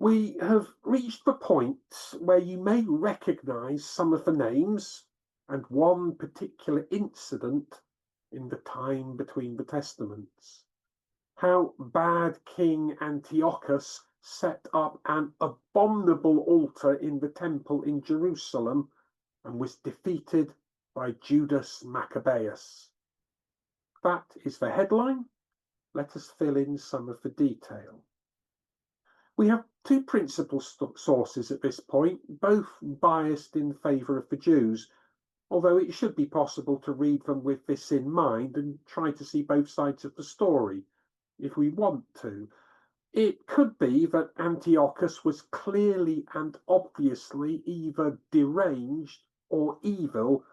We have reached the point where you may recognize some of the names and one particular incident in the time between the Testaments. How bad King Antiochus set up an abominable altar in the temple in Jerusalem and was defeated by Judas Maccabeus. That is the headline. Let us fill in some of the detail. We have two principal sources at this point, both biased in favour of the Jews, although it should be possible to read them with this in mind and try to see both sides of the story, if we want to. It could be that Antiochus was clearly and obviously either deranged or evil,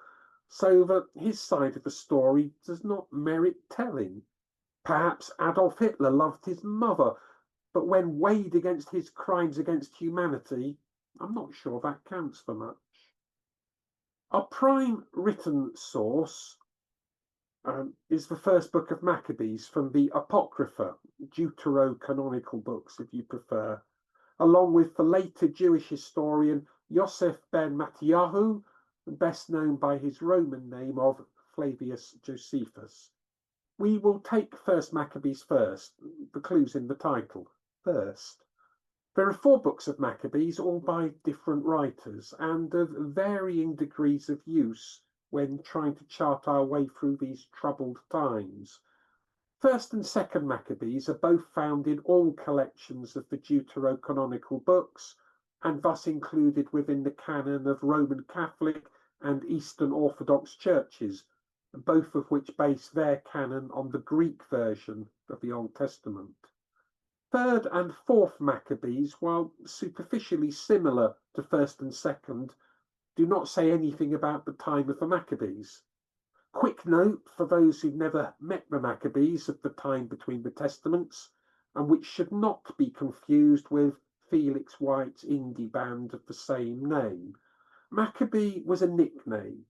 so that his side of the story does not merit telling. Perhaps Adolf Hitler loved his mother, but when weighed against his crimes against humanity, I'm not sure that counts for much. Our prime written source is the first book of Maccabees from the Apocrypha, Deuterocanonical books if you prefer, along with the later Jewish historian Yosef ben Mattiyahu, best known by his Roman name of Flavius Josephus. We will take First Maccabees first, the clue's in the title, first. There are 4 books of Maccabees, all by different writers, and of varying degrees of use when trying to chart our way through these troubled times. First and Second Maccabees are both found in all collections of the Deuterocanonical books, and thus included within the canon of Roman Catholic and Eastern Orthodox churches, both of which base their canon on the Greek version of the Old Testament. Third and Fourth Maccabees, while superficially similar to First and Second, do not say anything about the time of the Maccabees. Quick note for those who've never met the Maccabees of the time between the Testaments, and which should not be confused with Felix White's indie band of the same name. Maccabee was a nickname.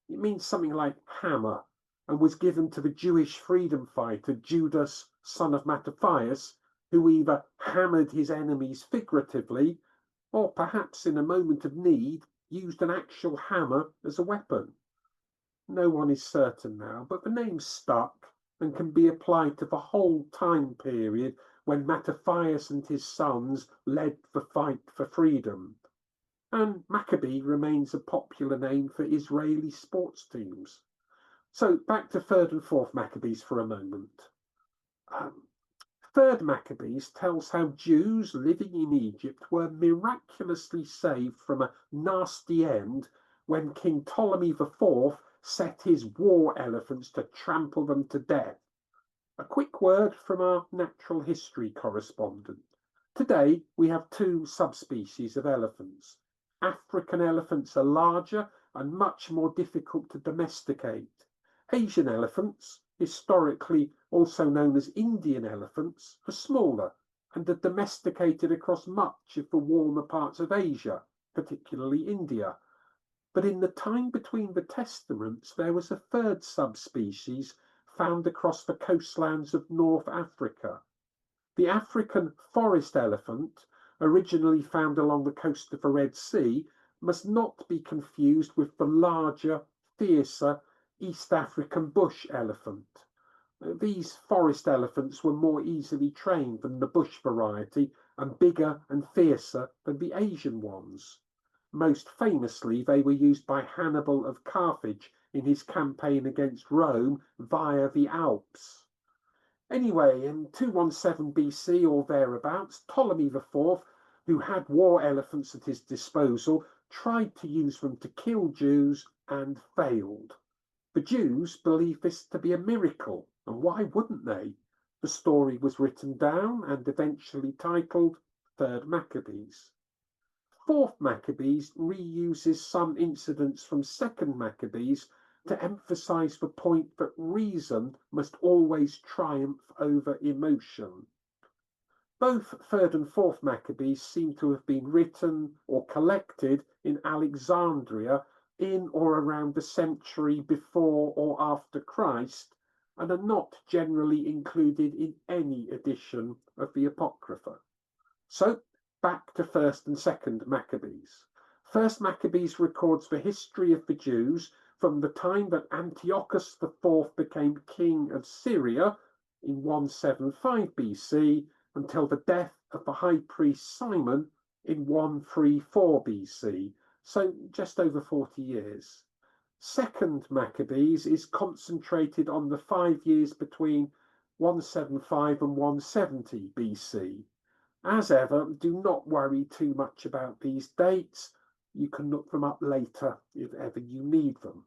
It means something like hammer, and was given to the Jewish freedom fighter Judas, son of Mattathias, who either hammered his enemies figuratively, or perhaps in a moment of need, used an actual hammer as a weapon. No one is certain now, but the name stuck and can be applied to the whole time period when Mattathias and his sons led the fight for freedom. And Maccabee remains a popular name for Israeli sports teams. So back to Third and Fourth Maccabees for a moment. Third Maccabees tells how Jews living in Egypt were miraculously saved from a nasty end when King Ptolemy IV set his war elephants to trample them to death. A quick word from our natural history correspondent. Today we have 2 subspecies of elephants. African elephants are larger and much more difficult to domesticate. Asian elephants, historically also known as Indian elephants, are smaller and are domesticated across much of the warmer parts of Asia, particularly India. But in the time between the Testaments, there was a 3rd subspecies found across the coastlands of North Africa. The African forest elephant, originally found along the coast of the Red Sea, must not be confused with the larger, fiercer East African bush elephant. These forest elephants were more easily trained than the bush variety and bigger and fiercer than the Asian ones. Most famously, they were used by Hannibal of Carthage in his campaign against Rome via the Alps. Anyway, in 217 BC or thereabouts, Ptolemy IV, who had war elephants at his disposal, tried to use them to kill Jews and failed. The Jews believed this to be a miracle, and why wouldn't they? The story was written down and eventually titled Third Maccabees. Fourth Maccabees reuses some incidents from Second Maccabees to emphasize the point that reason must always triumph over emotion. Both Third and Fourth Maccabees seem to have been written or collected in Alexandria in or around the century before or after Christ, and are not generally included in any edition of the Apocrypha. So back to 1st and 2nd Maccabees. 1st Maccabees records the history of the Jews from the time that Antiochus IV became king of Syria in 175 BC until the death of the high priest Simon in 134 BC, so just over 40 years. 2nd Maccabees is concentrated on the 5 years between 175 and 170 BC. As ever, do not worry too much about these dates. You can look them up later if ever you need them.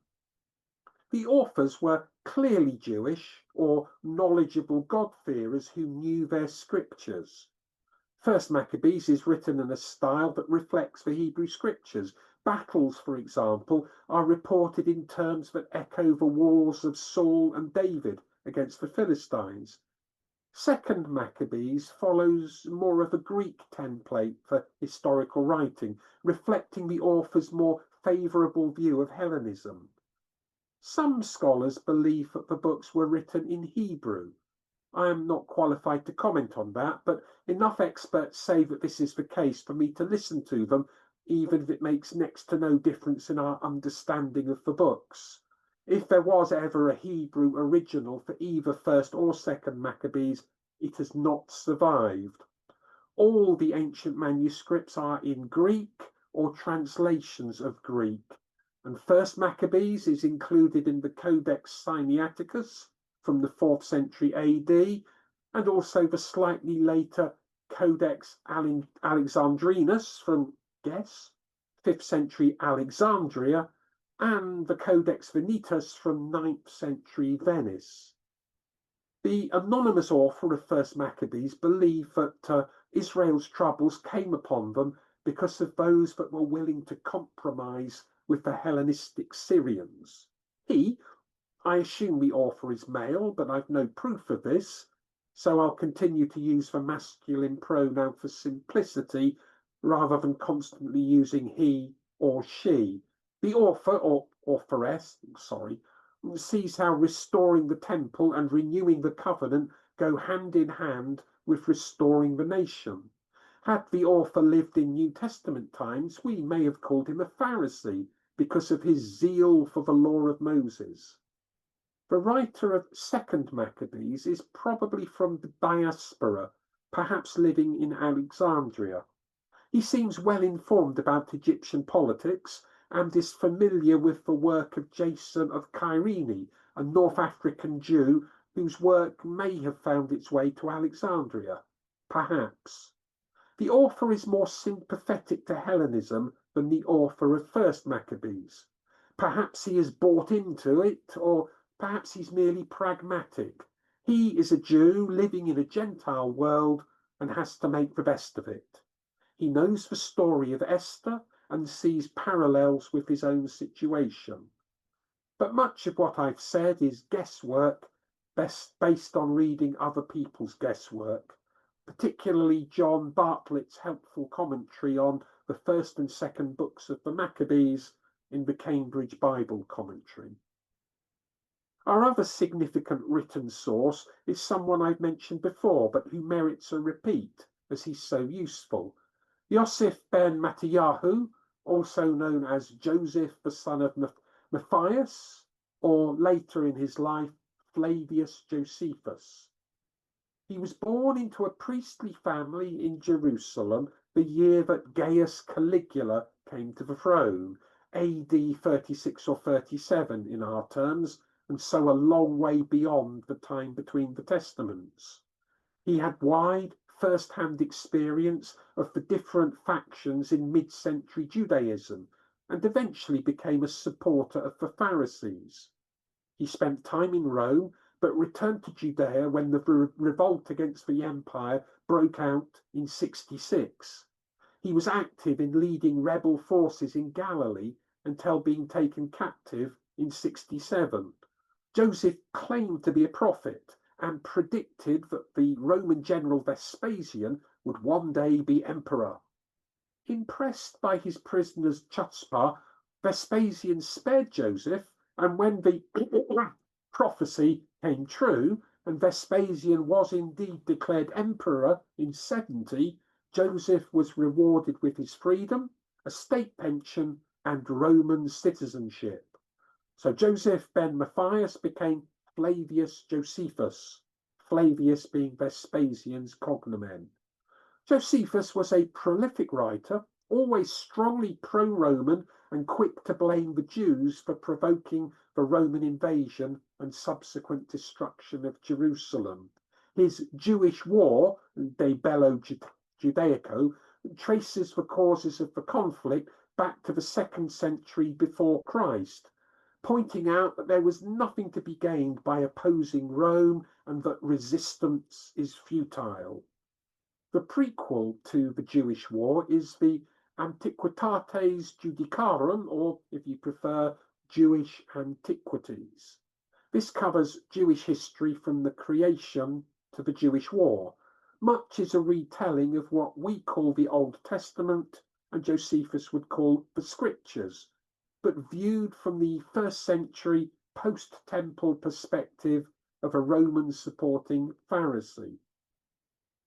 The authors were clearly Jewish or knowledgeable God-fearers who knew their scriptures. 1st Maccabees is written in a style that reflects the Hebrew scriptures. Battles, for example, are reported in terms that echo the wars of Saul and David against the Philistines. 2nd Maccabees follows more of a Greek template for historical writing, reflecting the author's more favourable view of Hellenism. Some scholars believe that the books were written in Hebrew. I am not qualified to comment on that, but enough experts say that this is the case for me to listen to them, even if it makes next to no difference in our understanding of the books. If there was ever a Hebrew original for either 1st or 2nd Maccabees, it has not survived. All the ancient manuscripts are in Greek or translations of Greek, and 1st Maccabees is included in the Codex Sinaiticus from the 4th century AD, and also the slightly later Codex Alexandrinus from, guess, 5th century Alexandria, and the Codex Venetus from 9th century Venice. The anonymous author of 1st Maccabees believed that Israel's troubles came upon them because of those that were willing to compromise with the Hellenistic Syrians. I assume the author is male, but I've no proof of this, so I'll continue to use the masculine pronoun for simplicity rather than constantly using he or she. The author, or authoress, sees how restoring the temple and renewing the covenant go hand in hand with restoring the nation. Had the author lived in New Testament times, we may have called him a Pharisee because of his zeal for the law of Moses. The writer of 2nd Maccabees is probably from the diaspora, perhaps living in Alexandria. He seems well informed about Egyptian politics and is familiar with the work of Jason of Kyrene, a North African Jew whose work may have found its way to Alexandria. Perhaps. The author is more sympathetic to Hellenism than the author of 1st Maccabees. Perhaps he has bought into it, or perhaps he's merely pragmatic. He is a Jew living in a Gentile world and has to make the best of it. He knows the story of Esther and sees parallels with his own situation. But much of what I've said is guesswork, based on reading other people's guesswork, particularly John Bartlett's helpful commentary on the 1st and 2nd books of the Maccabees in the Cambridge Bible Commentary. Our other significant written source is someone I've mentioned before, but who merits a repeat, as he's so useful. Yosef ben Mattiyahu, also known as Joseph, the son of Matthias, or later in his life, Flavius Josephus. He was born into a priestly family in Jerusalem the year that Gaius Caligula came to the throne, AD 36 or 37 in our terms, and so a long way beyond the time between the Testaments. He had wide first-hand experience of the different factions in mid-century Judaism and eventually became a supporter of the Pharisees. He spent time in Rome but returned to Judea when the revolt against the empire broke out in 66. He was active in leading rebel forces in Galilee until being taken captive in 67. Joseph claimed to be a prophet and predicted that the Roman general Vespasian would one day be emperor. Impressed by his prisoner's chutzpah, Vespasian spared Joseph, and when the prophecy came true and Vespasian was indeed declared emperor in 70, Joseph was rewarded with his freedom, a state pension, and Roman citizenship. So Joseph ben Matthias became Flavius Josephus, Flavius being Vespasian's cognomen. Josephus was a prolific writer, always strongly pro-Roman and quick to blame the Jews for provoking the Roman invasion and subsequent destruction of Jerusalem. His Jewish War, De Bello Judaico, traces the causes of the conflict back to the 2nd century before Christ, pointing out that there was nothing to be gained by opposing Rome and that resistance is futile. The prequel to the Jewish War is the Antiquitates Judicarum, or if you prefer, Jewish Antiquities. This covers Jewish history from the creation to the Jewish War. Much is a retelling of what we call the Old Testament and Josephus would call the Scriptures, but viewed from the 1st century post-temple perspective of a Roman supporting Pharisee.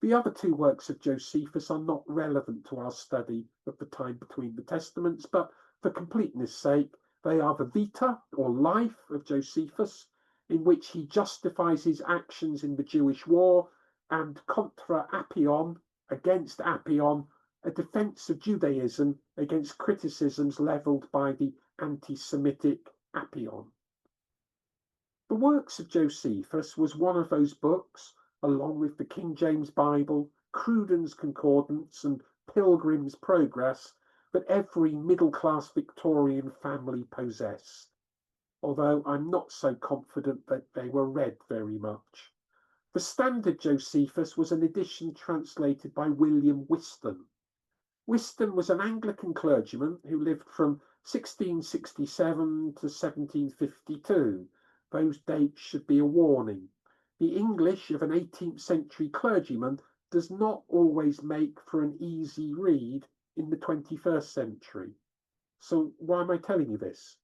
The other two works of Josephus are not relevant to our study of the time between the Testaments, but for completeness' sake, they are the Vita, or Life, of Josephus, in which he justifies his actions in the Jewish war, and Contra Appion, against Appion, a defense of Judaism against criticisms levelled by the anti-Semitic Appion. The Works of Josephus was one of those books, along with the King James Bible, Cruden's Concordance, and Pilgrim's Progress, that every middle-class Victorian family possessed, although I'm not so confident that they were read very much. The standard Josephus was an edition translated by William Whiston. Whiston was an Anglican clergyman who lived from 1667 to 1752. Those dates should be a warning. The English of an 18th century clergyman does not always make for an easy read in the 21st century. So why am I telling you this?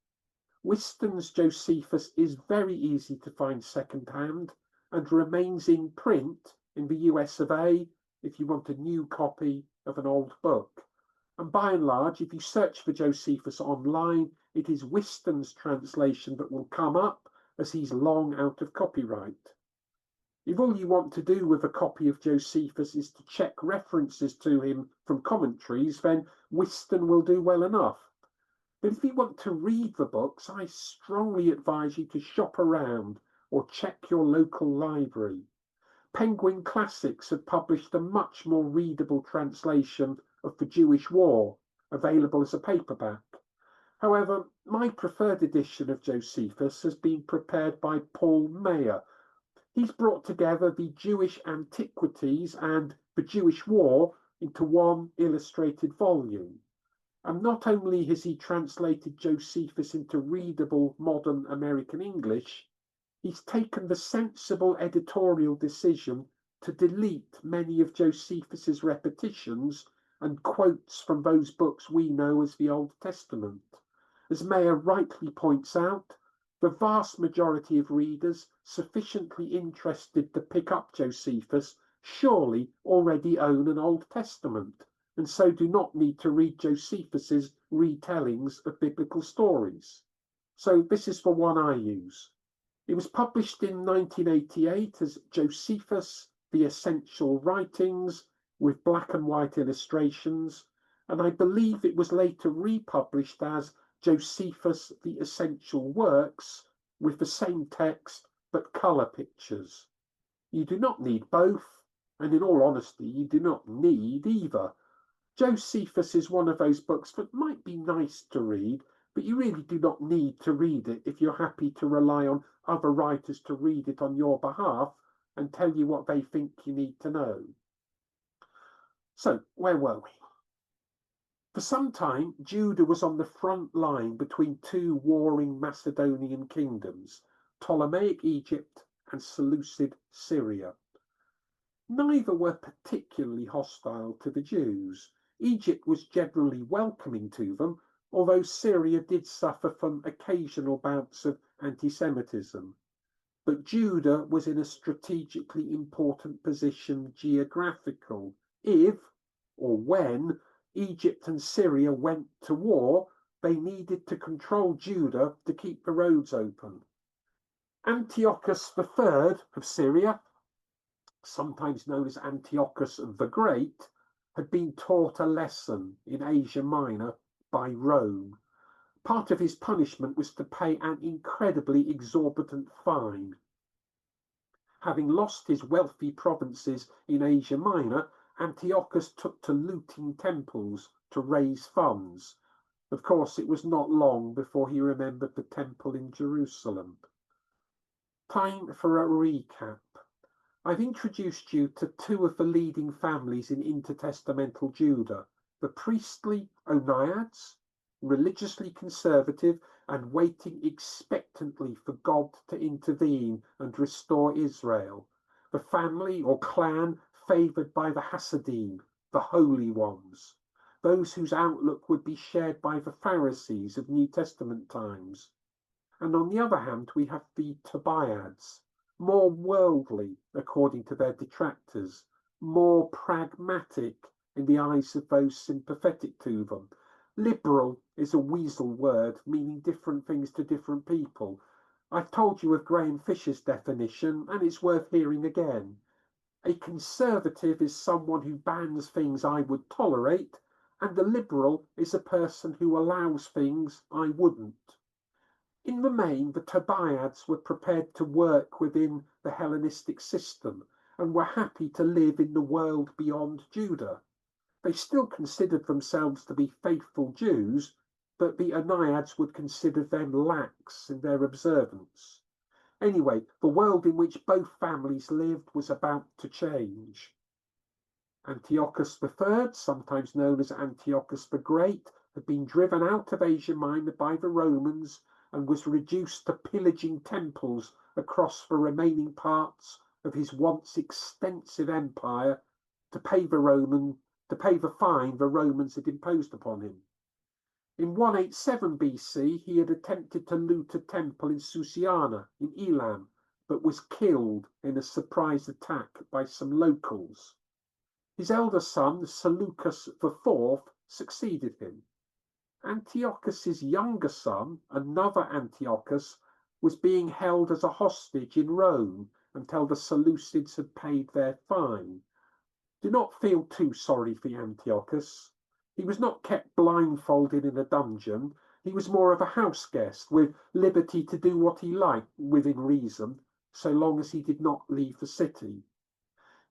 Whiston's Josephus is very easy to find second-hand and remains in print in the US of A if you want a new copy of an old book. And by and large, if you search for Josephus online, it is Whiston's translation that will come up, as he's long out of copyright. If all you want to do with a copy of Josephus is to check references to him from commentaries, then Whiston will do well enough. But if you want to read the books, I strongly advise you to shop around or check your local library. Penguin Classics have published a much more readable translation of the Jewish War, available as a paperback. However, my preferred edition of Josephus has been prepared by Paul Mayer. He's brought together the Jewish Antiquities and the Jewish War into one illustrated volume. And not only has he translated Josephus into readable modern American English, he's taken the sensible editorial decision to delete many of Josephus's repetitions and quotes from those books we know as the Old Testament. As Mayer rightly points out, the vast majority of readers sufficiently interested to pick up Josephus surely already own an Old Testament, and so do not need to read Josephus's retellings of biblical stories. So this is the one I use. It was published in 1988 as Josephus, The Essential Writings, with black and white illustrations, and I believe it was later republished as Josephus, The Essential Works, with the same text but colour pictures. You do not need both, and in all honesty, you do not need either. Josephus is one of those books that might be nice to read, but you really do not need to read it if you're happy to rely on other writers to read it on your behalf and tell you what they think you need to know. So, where were we? For some time, Judah was on the front line between two warring Macedonian kingdoms, Ptolemaic Egypt and Seleucid Syria. Neither were particularly hostile to the Jews. Egypt was generally welcoming to them, although Syria did suffer from occasional bouts of anti-Semitism. But Judah was in a strategically important position geographical if, or when Egypt and Syria went to war, they needed to control Judah to keep the roads open. Antiochus III of Syria, sometimes known as Antiochus the Great, had been taught a lesson in Asia Minor by Rome. Part of his punishment was to pay an incredibly exorbitant fine. Having lost his wealthy provinces in Asia Minor, Antiochus took to looting temples to raise funds. Of course, it was not long before he remembered the temple in Jerusalem. Time for a recap. I've introduced you to two of the leading families in intertestamental Judah, the priestly Oniads, religiously conservative and waiting expectantly for God to intervene and restore Israel, the family or clan favored by the Hasidim, the holy ones, those whose outlook would be shared by the Pharisees of New Testament times. And on the other hand, we have the Tobiads, more worldly, according to their detractors, more pragmatic in the eyes of those sympathetic to them. Liberal is a weasel word meaning different things to different people. I've told you of Graham Fisher's definition, and it's worth hearing again. A conservative is someone who bans things I would tolerate, and a liberal is a person who allows things I wouldn't. In the main, the Tobiads were prepared to work within the Hellenistic system and were happy to live in the world beyond Judah. They still considered themselves to be faithful Jews, but the Oniads would consider them lax in their observance. Anyway, the world in which both families lived was about to change. Antiochus III, sometimes known as Antiochus the Great, had been driven out of Asia Minor by the Romans and was reduced to pillaging temples across the remaining parts of his once extensive empire to pay the fine the Romans had imposed upon him. In 187 BC, he had attempted to loot a temple in Susiana in Elam, but was killed in a surprise attack by some locals. His elder son, Seleucus IV, succeeded him. Antiochus's younger son, another Antiochus, was being held as a hostage in Rome until the Seleucids had paid their fine. Do not feel too sorry for Antiochus. He was not kept blindfolded in a dungeon. He was more of a house guest with liberty to do what he liked within reason, so long as he did not leave the city.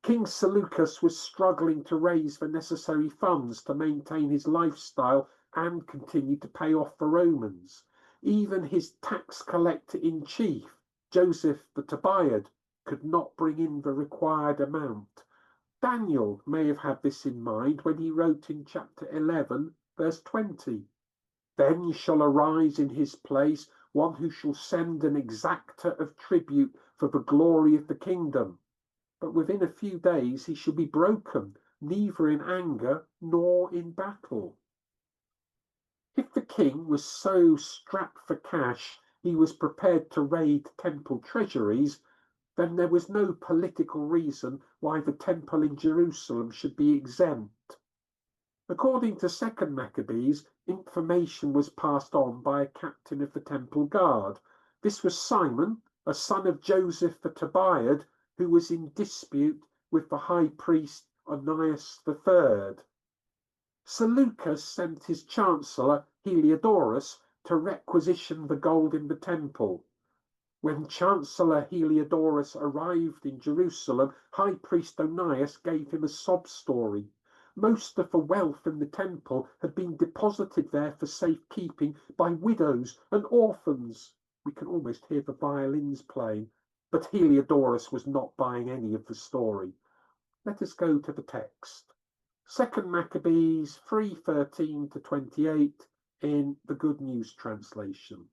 King Seleucus was struggling to raise the necessary funds to maintain his lifestyle and continue to pay off the Romans. Even his tax collector in chief, Joseph the Tobiad, could not bring in the required amount. Daniel may have had this in mind when he wrote in chapter 11, verse 20, "Then shall arise in his place one who shall send an exactor of tribute for the glory of the kingdom. But within a few days he shall be broken, neither in anger nor in battle." If the king was so strapped for cash he was prepared to raid temple treasuries, then there was no political reason why the temple in Jerusalem should be exempt. According to 2nd Maccabees, information was passed on by a captain of the temple guard. This was Simon, a son of Joseph the Tobiad, who was in dispute with the high priest Onias III. Seleucus sent his chancellor Heliodorus to requisition the gold in the temple. When Chancellor Heliodorus arrived in Jerusalem, High Priest Onias gave him a sob story. Most of the wealth in the temple had been deposited there for safekeeping by widows and orphans. We can almost hear the violins playing. But Heliodorus was not buying any of the story. Let us go to the text. 2nd Maccabees 3:13 to 28 in the Good News translation.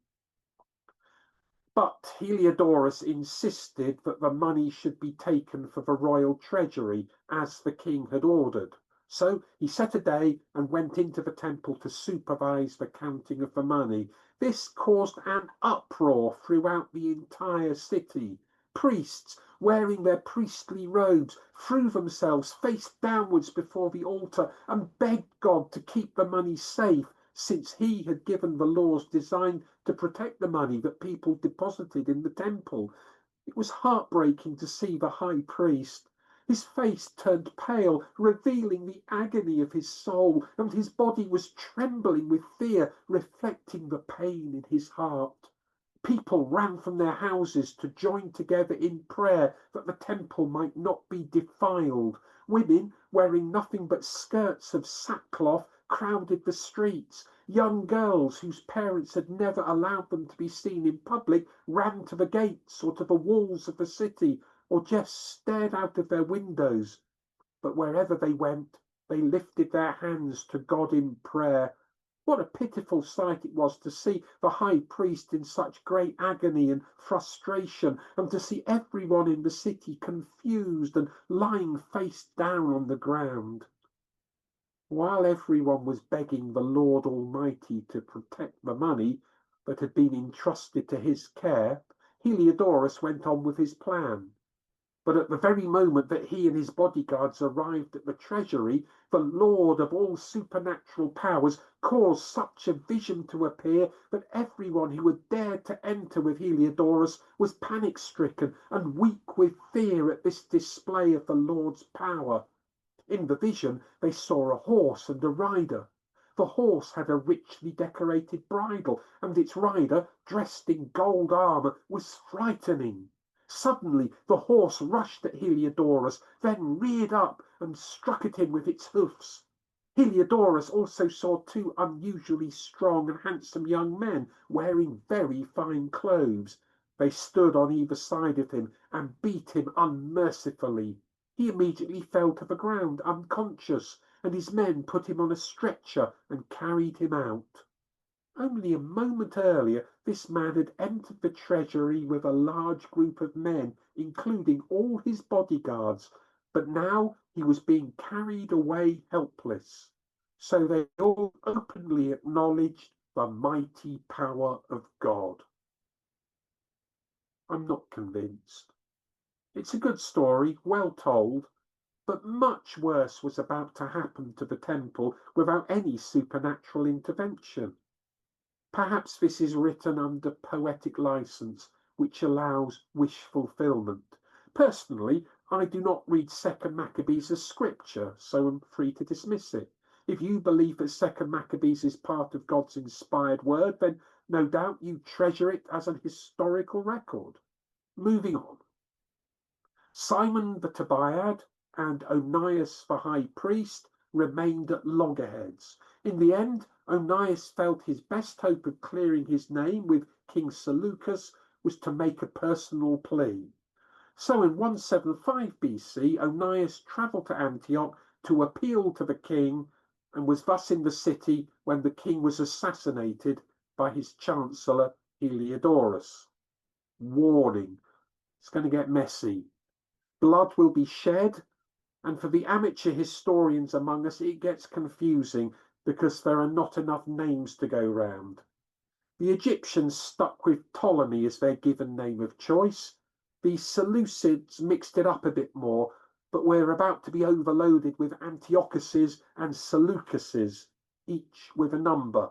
But Heliodorus insisted that the money should be taken for the royal treasury, as the king had ordered. So he set a day and went into the temple to supervise the counting of the money. This caused an uproar throughout the entire city. Priests, wearing their priestly robes, threw themselves face downwards before the altar and begged God to keep the money safe, since he had given the laws designed to protect the money that people deposited in the temple. It was heartbreaking to see the high priest. His face turned pale, revealing the agony of his soul, and his body was trembling with fear, reflecting the pain in his heart. People ran from their houses to join together in prayer that the temple might not be defiled. Women, wearing nothing but skirts of sackcloth, crowded the streets. Young girls whose parents had never allowed them to be seen in public ran to the gates or to the walls of the city, or just stared out of their windows. But wherever they went, they lifted their hands to God in prayer. What a pitiful sight it was to see the high priest in such great agony and frustration, and to see everyone in the city confused and lying face down on the ground. While everyone was begging the Lord Almighty to protect the money that had been entrusted to his care, Heliodorus went on with his plan. But at the very moment that he and his bodyguards arrived at the treasury, the Lord of all supernatural powers caused such a vision to appear that everyone who had dared to enter with Heliodorus was panic-stricken and weak with fear at this display of the Lord's power. In the vision, they saw a horse and a rider. The horse had a richly decorated bridle, and its rider, dressed in gold armor, was frightening. Suddenly the horse rushed at Heliodorus, then reared up and struck at him with its hoofs. Heliodorus also saw two unusually strong and handsome young men wearing very fine clothes. They stood on either side of him and beat him unmercifully. He immediately fell to the ground unconscious, and his men put him on a stretcher and carried him out. Only a moment earlier this man had entered the treasury with a large group of men, including all his bodyguards, but now he was being carried away helpless. So they all openly acknowledged the mighty power of God. I'm not convinced. It's a good story, well told, but much worse was about to happen to the temple without any supernatural intervention. Perhaps this is written under poetic license, which allows wish fulfillment. Personally, I do not read 2nd Maccabees as scripture, so I'm free to dismiss it. If you believe that 2nd Maccabees is part of God's inspired word, then no doubt you treasure it as an historical record. Moving on. Simon the Tobiad and Onias the high priest remained at loggerheads. In the end, Onias felt his best hope of clearing his name with King Seleucus was to make a personal plea. So in 175 BC, Onias travelled to Antioch to appeal to the king, and was thus in the city when the king was assassinated by his chancellor Heliodorus. Warning, it's going to get messy. Blood will be shed, and for the amateur historians among us, it gets confusing because there are not enough names to go round. The Egyptians stuck with Ptolemy as their given name of choice. The Seleucids mixed it up a bit more, but we're about to be overloaded with Antiochuses and Seleucuses, each with a number.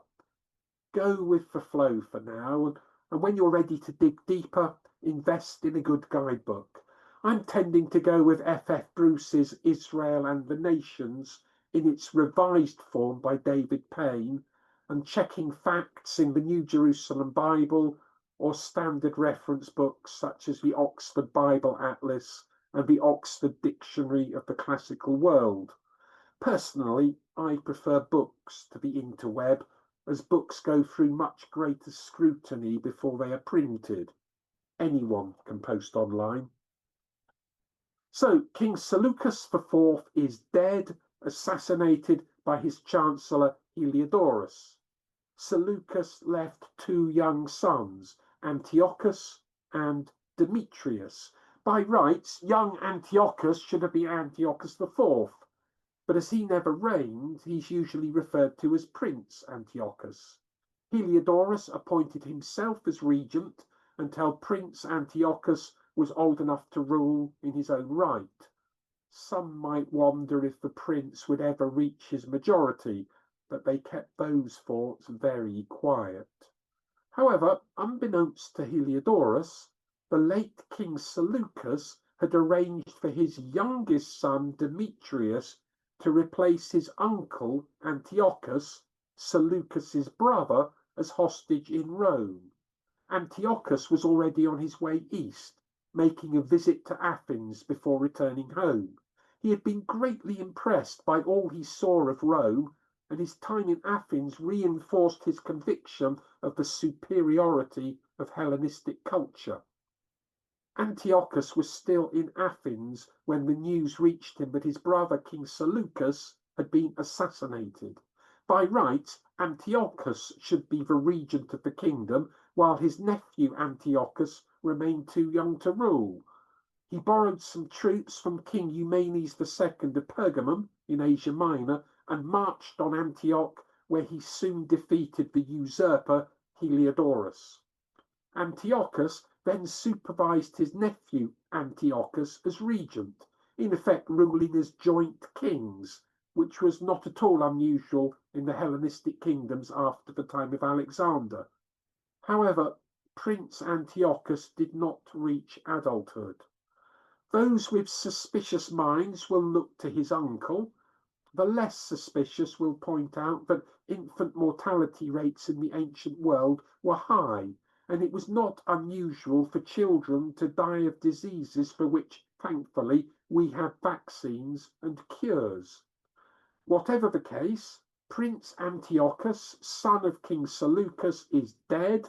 Go with the flow for now, and when you're ready to dig deeper, invest in a good guidebook. I'm tending to go with F. Bruce's Israel and the Nations in its revised form by David Payne, and checking facts in the New Jerusalem Bible or standard reference books such as the Oxford Bible Atlas and the Oxford Dictionary of the Classical World. Personally, I prefer books to the interweb, as books go through much greater scrutiny before they are printed. Anyone can post online. So King Seleucus IV is dead, assassinated by his chancellor Heliodorus. Seleucus left two young sons, Antiochus and Demetrius. By rights, young Antiochus should have been Antiochus IV, but as he never reigned, he's usually referred to as Prince Antiochus. Heliodorus appointed himself as regent until Prince Antiochus was old enough to rule in his own right. Some might wonder if the prince would ever reach his majority, but they kept those thoughts very quiet. However, unbeknownst to Heliodorus, the late King Seleucus had arranged for his youngest son Demetrius to replace his uncle Antiochus, Seleucus's brother, as hostage in Rome. Antiochus was already on his way east, making a visit to Athens before returning home. He had been greatly impressed by all he saw of Rome, and his time in Athens reinforced his conviction of the superiority of Hellenistic culture. Antiochus was still in Athens when the news reached him that his brother King Seleucus had been assassinated. By rights, Antiochus should be the regent of the kingdom, while his nephew Antiochus remained too young to rule. He borrowed some troops from King Eumenes II of Pergamum in Asia Minor and marched on Antioch, where he soon defeated the usurper Heliodorus. Antiochus then supervised his nephew Antiochus as regent, in effect ruling as joint kings, which was not at all unusual in the Hellenistic kingdoms after the time of Alexander. However, Prince Antiochus did not reach adulthood. Those with suspicious minds will look to his uncle. The less suspicious will point out that infant mortality rates in the ancient world were high, and it was not unusual for children to die of diseases for which, thankfully, we have vaccines and cures. Whatever the case, Prince Antiochus, son of King Seleucus, is dead,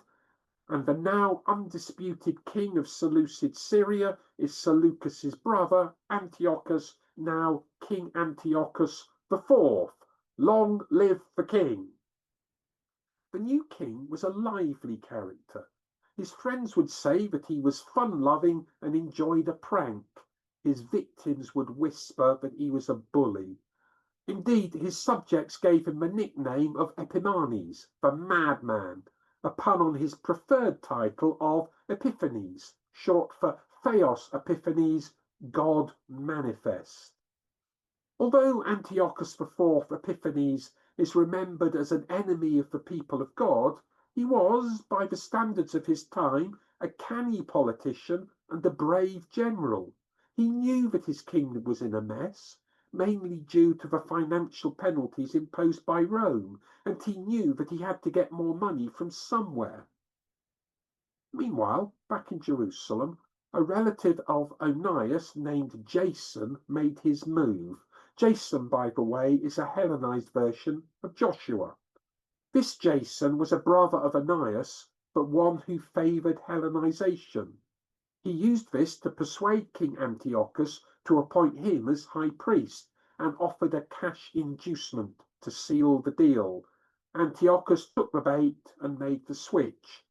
and the now undisputed king of Seleucid Syria is Seleucus's brother, Antiochus, now King Antiochus IV. Long live the king! The new king was a lively character. His friends would say that he was fun-loving and enjoyed a prank. His victims would whisper that he was a bully. Indeed, his subjects gave him the nickname of Epimanes, the madman, a pun on his preferred title of Epiphanes, short for Theos Epiphanes, God manifest. Although Antiochus IV Epiphanes is remembered as an enemy of the people of God, he was, by the standards of his time, a canny politician and a brave general. He knew that his kingdom was in a mess, mainly due to the financial penalties imposed by Rome, and he knew that he had to get more money from somewhere. Meanwhile, back in Jerusalem, a relative of Onias named Jason made his move. Jason, by the way, is a Hellenized version of Joshua. This Jason was a brother of Onias, but one who favored Hellenization. He used this to persuade King Antiochus to appoint him as high priest and offered a cash inducement to seal the deal. Antiochus took the bait and made the switch.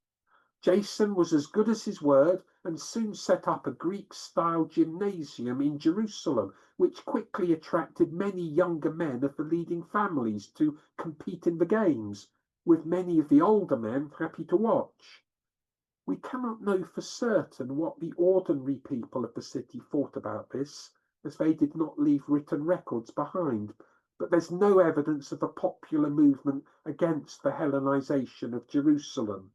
Jason was as good as his word and soon set up a Greek-style gymnasium in Jerusalem, which quickly attracted many younger men of the leading families to compete in the games, with many of the older men happy to watch. We cannot know for certain what the ordinary people of the city thought about this, as they did not leave written records behind, but there's no evidence of a popular movement against the Hellenization of Jerusalem.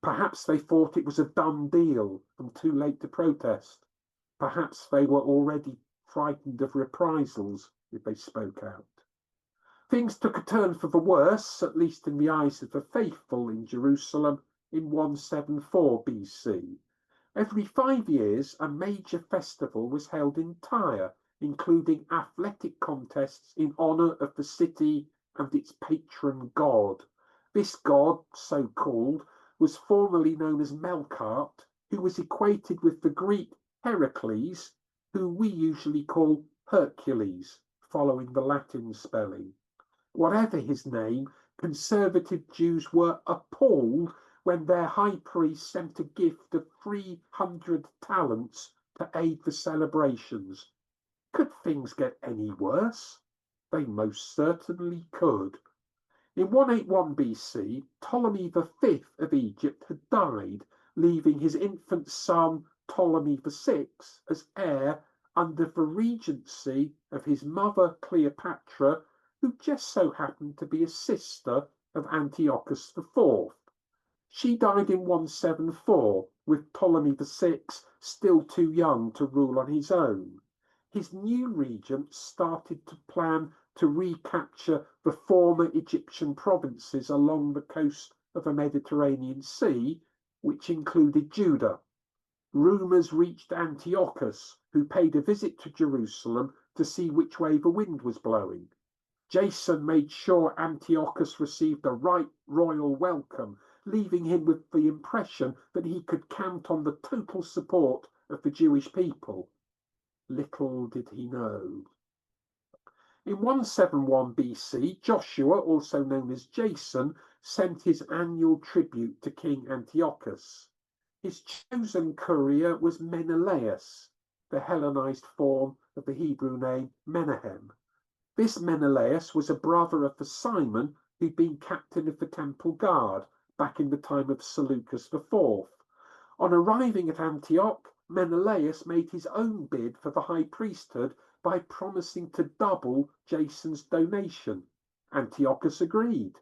Perhaps they thought it was a done deal and too late to protest. Perhaps they were already frightened of reprisals if they spoke out. Things took a turn for the worse, at least in the eyes of the faithful in Jerusalem, in 174 BC. Every 5 years, a major festival was held in Tyre, including athletic contests in honor of the city and its patron god. This god, so called, was formerly known as Melkart, who was equated with the Greek Heracles, who we usually call Hercules, following the Latin spelling. Whatever his name, conservative Jews were appalled when their high priest sent a gift of 300 talents to aid the celebrations. Could things get any worse? They most certainly could. In 181 BC, Ptolemy V of Egypt had died, leaving his infant son Ptolemy VI as heir under the regency of his mother Cleopatra, who just so happened to be a sister of Antiochus IV. She died in 174, with Ptolemy VI still too young to rule on his own. His new regent started to plan to recapture the former Egyptian provinces along the coast of the Mediterranean Sea, which included Judah. Rumours reached Antiochus, who paid a visit to Jerusalem to see which way the wind was blowing. Jason made sure Antiochus received a right royal welcome, leaving him with the impression that he could count on the total support of the Jewish people. Little did he know. In 171 BC, Joshua, also known as Jason, sent his annual tribute to King Antiochus. His chosen courier was Menelaus, the Hellenized form of the Hebrew name Menahem. This Menelaus was a brother of the Simon who'd been captain of the temple guard back in the time of Seleucus IV. On arriving at Antioch, Menelaus made his own bid for the high priesthood by promising to double Jason's donation. Antiochus agreed.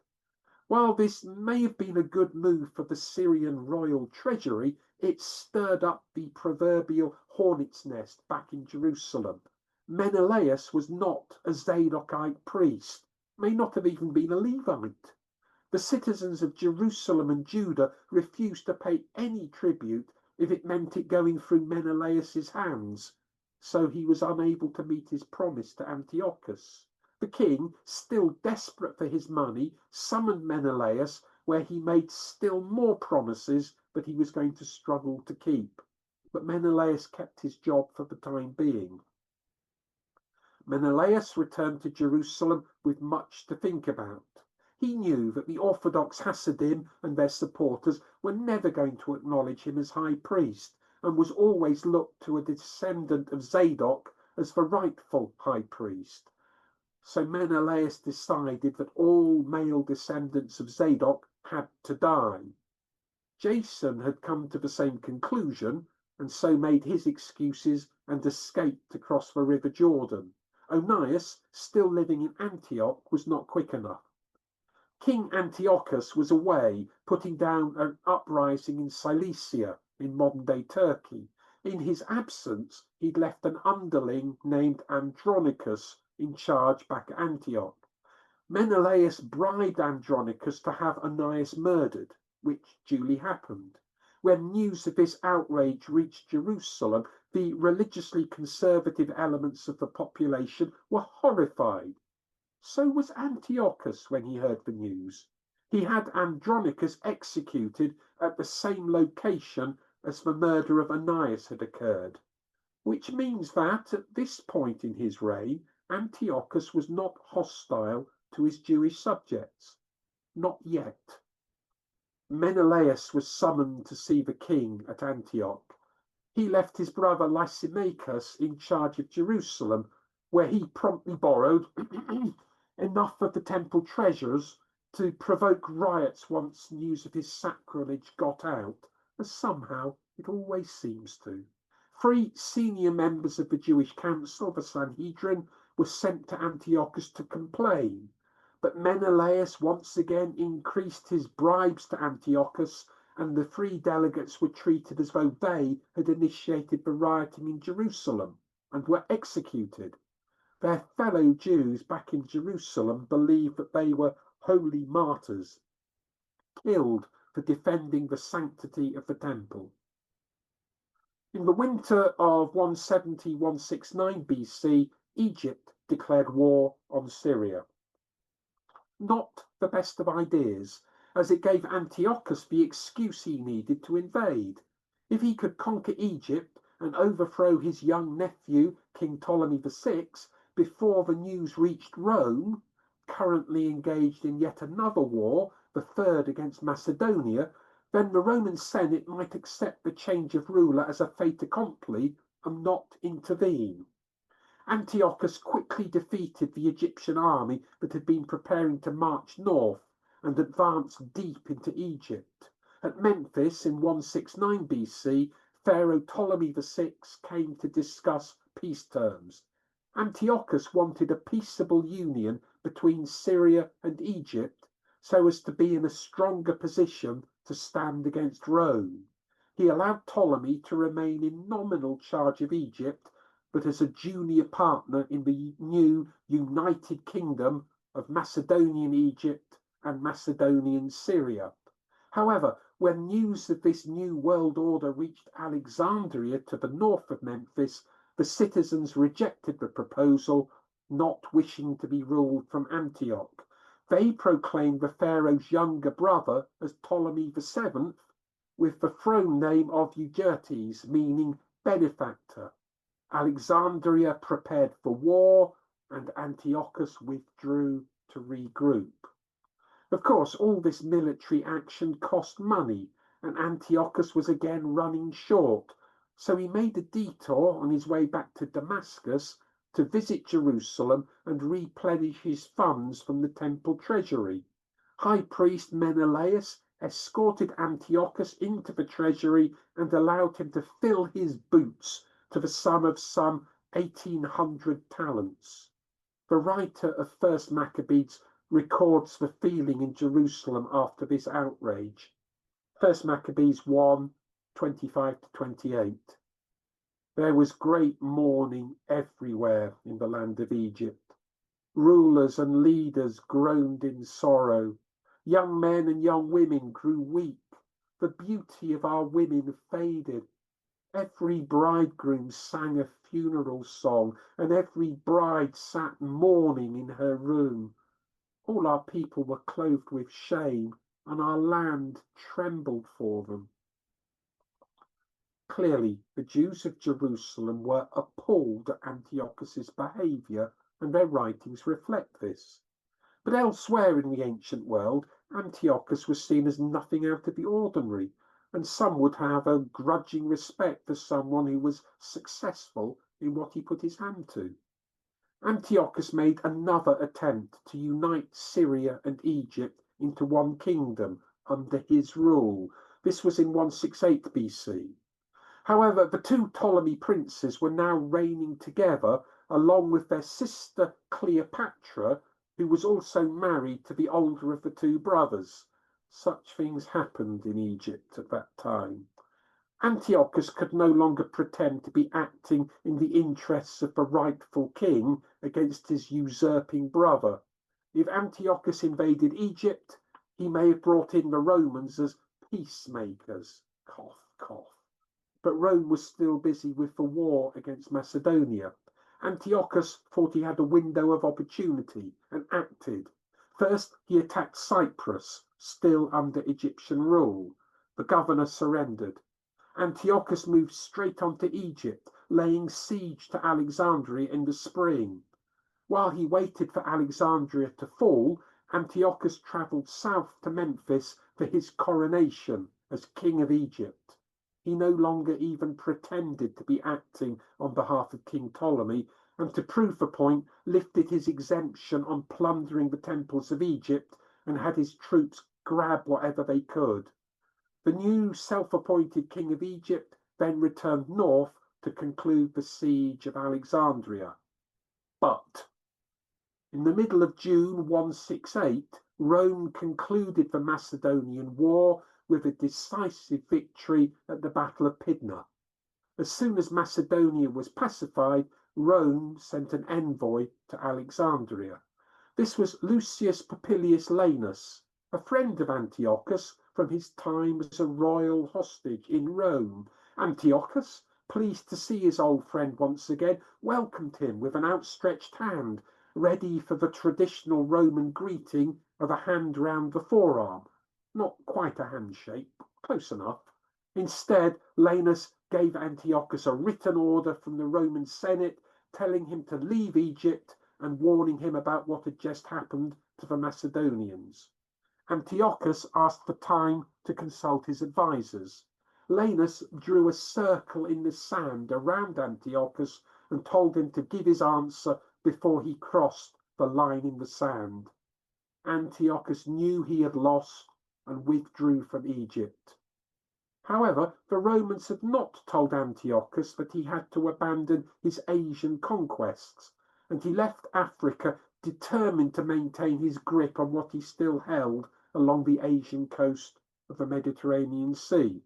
While this may have been a good move for the Syrian royal treasury, it stirred up the proverbial hornet's nest back in Jerusalem. Menelaus was not a Zadokite priest, may not have even been a Levite. The citizens of Jerusalem and Judah refused to pay any tribute if it meant it going through Menelaus's hands, so he was unable to meet his promise to Antiochus. The king, still desperate for his money, summoned Menelaus, where he made still more promises that he was going to struggle to keep. But Menelaus kept his job for the time being. Menelaus returned to Jerusalem with much to think about. He knew that the Orthodox Hasidim and their supporters were never going to acknowledge him as high priest, and was always looked to a descendant of Zadok as the rightful high priest. So Menelaus decided that all male descendants of Zadok had to die. Jason had come to the same conclusion, and so made his excuses and escaped to cross the river Jordan. Onias, still living in Antioch, was not quick enough. King Antiochus was away, putting down an uprising in Cilicia, in modern-day Turkey. In his absence, he'd left an underling named Andronicus in charge back at Antioch. Menelaus bribed Andronicus to have Onias murdered, which duly happened. When news of this outrage reached Jerusalem, the religiously conservative elements of the population were horrified. So was Antiochus when he heard the news. He had Andronicus executed at the same location as the murder of Onias had occurred, which means that at this point in his reign, Antiochus was not hostile to his Jewish subjects. Not yet. Menelaus was summoned to see the king at Antioch. He left his brother Lysimachus in charge of Jerusalem, where he promptly borrowed enough of the temple treasures to provoke riots once news of his sacrilege got out, as somehow it always seems to. 3 senior members of the Jewish council, the Sanhedrin, were sent to Antiochus to complain, but Menelaus once again increased his bribes to Antiochus, and the 3 delegates were treated as though they had initiated the rioting in Jerusalem and were executed. Their fellow Jews back in Jerusalem believed that they were holy martyrs, killed for defending the sanctity of the temple. In the winter of 170-169 BC, Egypt declared war on Syria. Not the best of ideas, as it gave Antiochus the excuse he needed to invade. If he could conquer Egypt and overthrow his young nephew, King Ptolemy VI, before the news reached Rome, currently engaged in yet another war, the 3rd against Macedonia, then the Roman Senate might accept the change of ruler as a fait accompli and not intervene. Antiochus quickly defeated the Egyptian army that had been preparing to march north and advance deep into Egypt. At Memphis in 169 BC, Pharaoh Ptolemy VI came to discuss peace terms. Antiochus wanted a peaceable union between Syria and Egypt so as to be in a stronger position to stand against Rome. He allowed Ptolemy to remain in nominal charge of Egypt, but as a junior partner in the new United Kingdom of Macedonian Egypt and Macedonian Syria. However, when news of this new world order reached Alexandria to the north of Memphis, the citizens rejected the proposal, not wishing to be ruled from Antioch. They proclaimed the pharaoh's younger brother as Ptolemy VII, with the throne name of Euergetes, meaning benefactor. Alexandria prepared for war, and Antiochus withdrew to regroup. Of course, all this military action cost money, and Antiochus was again running short, so he made a detour on his way back to Damascus to visit Jerusalem and replenish his funds from the temple treasury. High priest Menelaus escorted Antiochus into the treasury and allowed him to fill his boots to the sum of some 1,800 talents. The writer of First Maccabees records the feeling in Jerusalem after this outrage. First Maccabees 1:25-28. There was great mourning everywhere in the land of Egypt. Rulers and leaders groaned in sorrow. Young men and young women grew weak. The beauty of our women faded. Every bridegroom sang a funeral song, and every bride sat mourning in her room. All our people were clothed with shame, and our land trembled for them. Clearly, the Jews of Jerusalem were appalled at Antiochus's behaviour, and their writings reflect this. But elsewhere in the ancient world, Antiochus was seen as nothing out of the ordinary, and some would have a grudging respect for someone who was successful in what he put his hand to. Antiochus made another attempt to unite Syria and Egypt into one kingdom under his rule. This was in 168 BC. However, the two Ptolemy princes were now reigning together along with their sister Cleopatra, who was also married to the older of the two brothers. Such things happened in Egypt at that time. Antiochus could no longer pretend to be acting in the interests of the rightful king against his usurping brother. If Antiochus invaded Egypt, he may have brought in the Romans as peacemakers. Cough, cough. But Rome was still busy with the war against Macedonia. Antiochus thought he had a window of opportunity and acted. First, he attacked Cyprus, still under Egyptian rule. The governor surrendered. Antiochus moved straight on to Egypt, laying siege to Alexandria in the spring. While he waited for Alexandria to fall, Antiochus travelled south to Memphis for his coronation as king of Egypt. He no longer even pretended to be acting on behalf of King Ptolemy, and to prove the point, lifted his exemption on plundering the temples of Egypt and had his troops grab whatever they could. The new self-appointed king of Egypt then returned north to conclude the siege of Alexandria. But in the middle of June 168, Rome concluded the Macedonian War with a decisive victory at the Battle of Pydna. As soon as Macedonia was pacified, Rome sent an envoy to Alexandria. This was Lucius Popilius Lanus, a friend of Antiochus from his time as a royal hostage in Rome. Antiochus, pleased to see his old friend once again, welcomed him with an outstretched hand, ready for the traditional Roman greeting of a hand round the forearm. Not quite a handshake, close enough. Instead, Lanus gave Antiochus a written order from the Roman Senate telling him to leave Egypt and warning him about what had just happened to the Macedonians. Antiochus asked for time to consult his advisers. Lanus drew a circle in the sand around Antiochus and told him to give his answer before he crossed the line in the sand. Antiochus knew he had lost and withdrew from Egypt. However, the Romans had not told Antiochus that he had to abandon his Asian conquests, and he left Africa determined to maintain his grip on what he still held along the Asian coast of the Mediterranean Sea.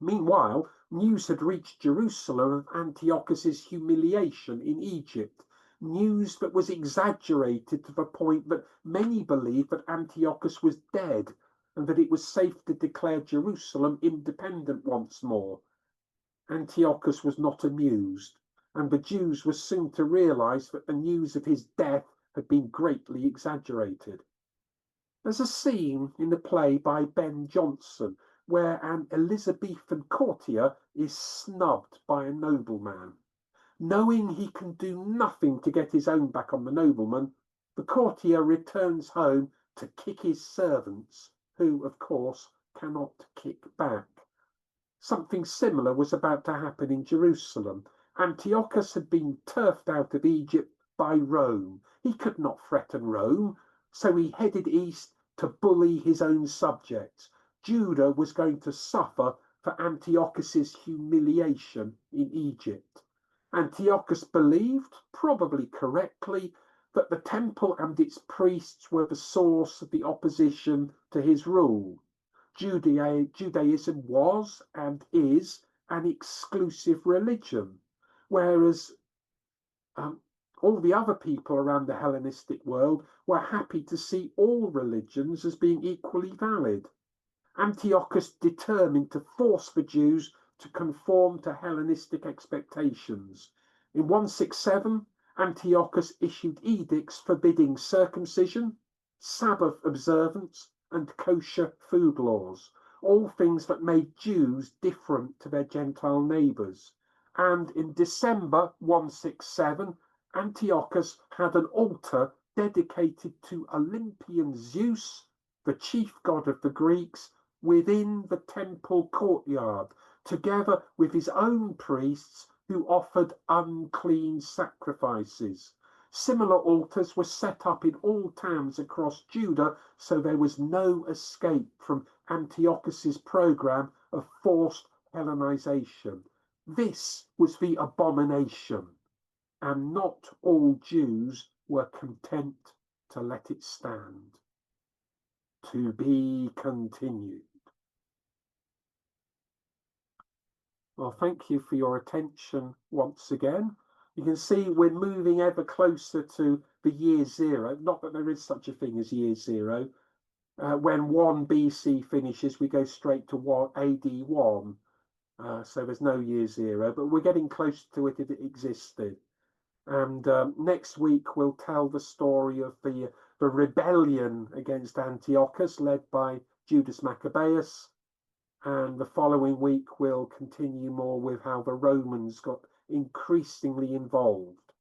Meanwhile, news had reached Jerusalem of Antiochus's humiliation in Egypt, news that was exaggerated to the point that many believed that Antiochus was dead and that it was safe to declare Jerusalem independent once more. Antiochus was not amused, and the Jews were soon to realize that the news of his death had been greatly exaggerated. There's a scene in the play by Ben Jonson where an Elizabethan courtier is snubbed by a nobleman. Knowing he can do nothing to get his own back on the nobleman, the courtier returns home to kick his servants, who, of course, cannot kick back. Something similar was about to happen in Jerusalem. Antiochus had been turfed out of Egypt by Rome. He could not threaten Rome, so he headed east to bully his own subjects. Judah was going to suffer for Antiochus's humiliation in Egypt. Antiochus believed, probably correctly, that the temple and its priests were the source of the opposition to his rule. Judaism was and is an exclusive religion, whereas all the other people around the Hellenistic world were happy to see all religions as being equally valid. Antiochus determined to force the Jews to conform to Hellenistic expectations. In 167, Antiochus issued edicts forbidding circumcision, Sabbath observance, and kosher food laws, all things that made Jews different to their Gentile neighbours. And in December 167, Antiochus had an altar dedicated to Olympian Zeus, the chief god of the Greeks, within the temple courtyard, together with his own priests who offered unclean sacrifices. Similar altars were set up in all towns across Judah, so there was no escape from Antiochus's program of forced Hellenization. This was the abomination, and not all Jews were content to let it stand. To be continued. Well, thank you for your attention once again. You can see we're moving ever closer to the year zero. Not that there is such a thing as year zero. When 1 BC finishes, we go straight to 1 AD 1. So there's no year zero, but we're getting close to it if it existed. And next week, we'll tell the story of the rebellion against Antiochus led by Judas Maccabeus. And the following week, we'll continue more with how the Romans got increasingly involved.